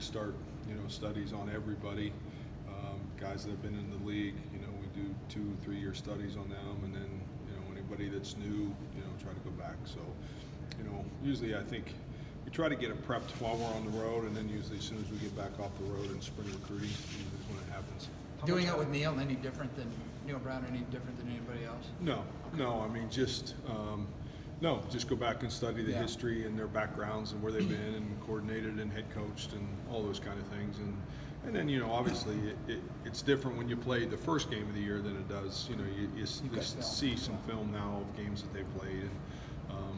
start, studies on everybody. Guys that have been in the league, we do 2-3 year studies on them, and then, anybody that's new, try to go back. So, usually I think we try to get it prepped while we're on the road, and then usually as soon as we get back off the road in spring recruiting, usually is when it happens. Doing it with Neil any different than Neil Brown, any different than anybody else? No, I mean, just go back and study the history and their backgrounds and where they've been and coordinated and head coached and all those kind of things. And then, obviously it's different when you play the first game of the year than it does, you see some film now of games that they've played.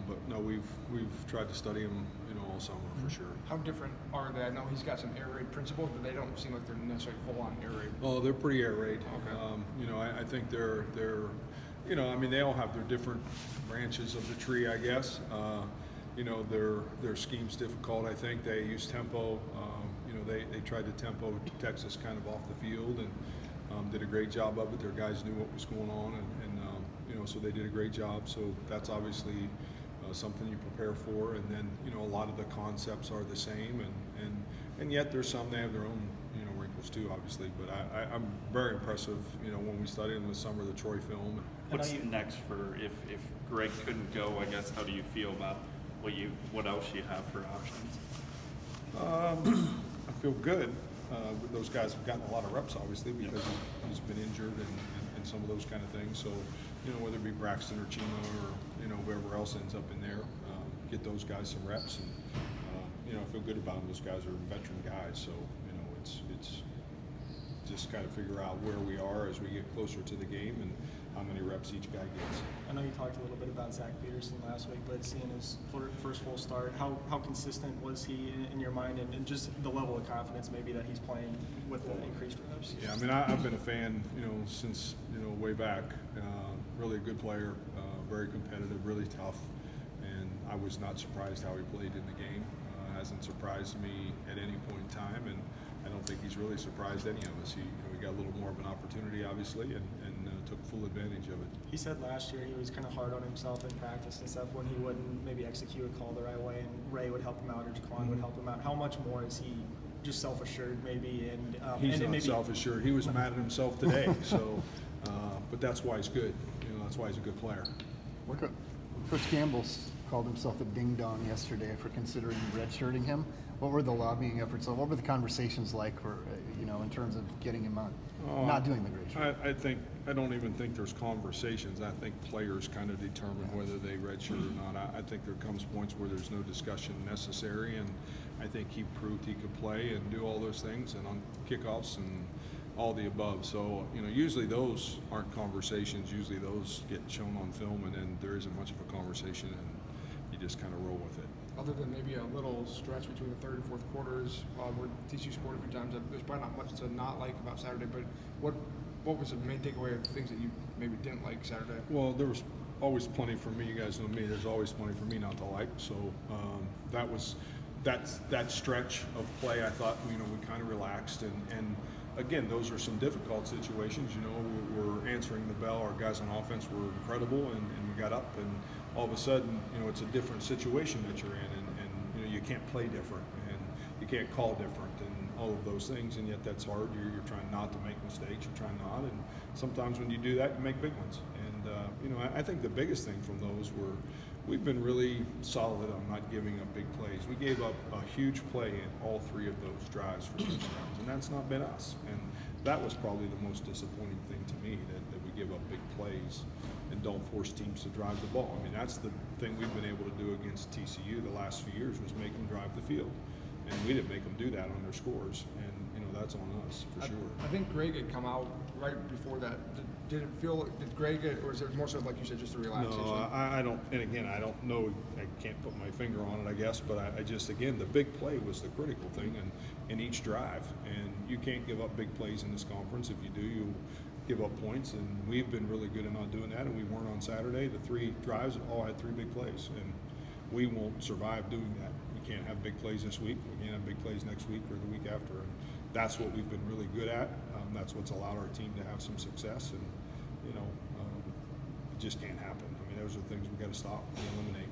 But no, we've tried to study them, all summer for sure. How different are they? I know he's got some air raid principles, but they don't seem like they're necessarily full on air raid. Oh, they're pretty air raid. Okay. I think they're they all have their different branches of the tree, I guess. Their scheme's difficult. I think they use tempo. They tried to tempo Texas kind of off the field and did a great job of it. Their guys knew what was going on, and so they did a great job. So that's obviously something you prepare for. And then a lot of the concepts are the same, and yet there's some they have their own wrinkles too, obviously. But I'm very impressive. When we studied in the summer the Troy film. What's next for if Greg couldn't go? I guess how do you feel about what else you have for options? I feel good. Those guys have gotten a lot of reps, obviously, because he's been injured and some of those kind of things. So, whether it be Braxton or Chima or whoever else ends up in there, get those guys some reps, and I feel good about them. Those guys are veteran guys, so it's just kind of figure out where we are as we get closer to the game and how many reps each guy gets. I know you talked a little bit about Zach Peterson last week, but seeing his first full start, how consistent was he in your mind, and just the level of confidence maybe that he's playing with the increased reps? Yeah, I mean, I've been a fan, since way back. Really a good player, very competitive, really tough, and I was not surprised how he played in the game. Hasn't surprised me at any point in time, and I don't think he's really surprised any of us. He got a little more of an opportunity, obviously, and took full advantage of it. He said last year he was kind of hard on himself in practice and stuff when he wouldn't maybe execute a call the right way, and Ray would help him out or Jaquan would help him out. How much more is he just self-assured maybe? He's not self-assured. He was mad at himself today. So, but that's why he's good. That's why he's a good player. Coach Campbell called himself a ding-dong yesterday for considering redshirting him. What were the lobbying efforts? What were the conversations like for, in terms of getting him on, not doing the great shirt? I don't even think there's conversations. I think players kind of determine whether they redshirt or not. I think there comes points where there's no discussion necessary, and I think he proved he could play and do all those things, and on kickoffs and all the above. So, usually those aren't conversations. Usually those get shown on film, and then there isn't much of a conversation, and you just kind of roll with it. Other than maybe a little stretch between the third and fourth quarters, where TCU scored a few times, there's probably not much to not like about Saturday. But what was the main takeaway of things that you maybe didn't like Saturday? Well, there was always plenty for me. You guys know me. There's always plenty for me not to like. So that stretch of play, I thought we kind of relaxed, and again, those are some difficult situations. We're answering the bell. Our guys on offense were incredible, and we got up, and all of a sudden, it's a different situation that you're in, and you can't play different, and you can't call different, and all of those things, and yet that's hard. You're trying not to make mistakes. You're trying not, and sometimes when you do that, you make big ones. And I think the biggest thing from those were we've been really solid on not giving up big plays. We gave up a huge play in all 3 of those drives for touchdowns, and that's not been us. And that was probably the most disappointing thing to me, that we give up big plays and don't force teams to drive the ball. I mean, that's the thing we've been able to do against TCU the last few years, was make them drive the field. And we didn't make them do that on their scores, and that's on us for sure. I think Greg had come out right before that. Did Greg, or is it more so like you said, just a relaxation? No, I don't. And again, I don't know. I can't put my finger on it, I guess. But I just, again, the big play was the critical thing in each drive, and you can't give up big plays in this conference. If you do, you give up points, and we've been really good at not doing that, and we weren't on Saturday. The 3 drives all had 3 big plays, and we won't survive doing that. We can't have big plays this week. We can't have big plays next week or the week after, and that's what we've been really good at. That's what's allowed our team to have some success, and it just can't happen. I mean, those are things we've got to stop and eliminate.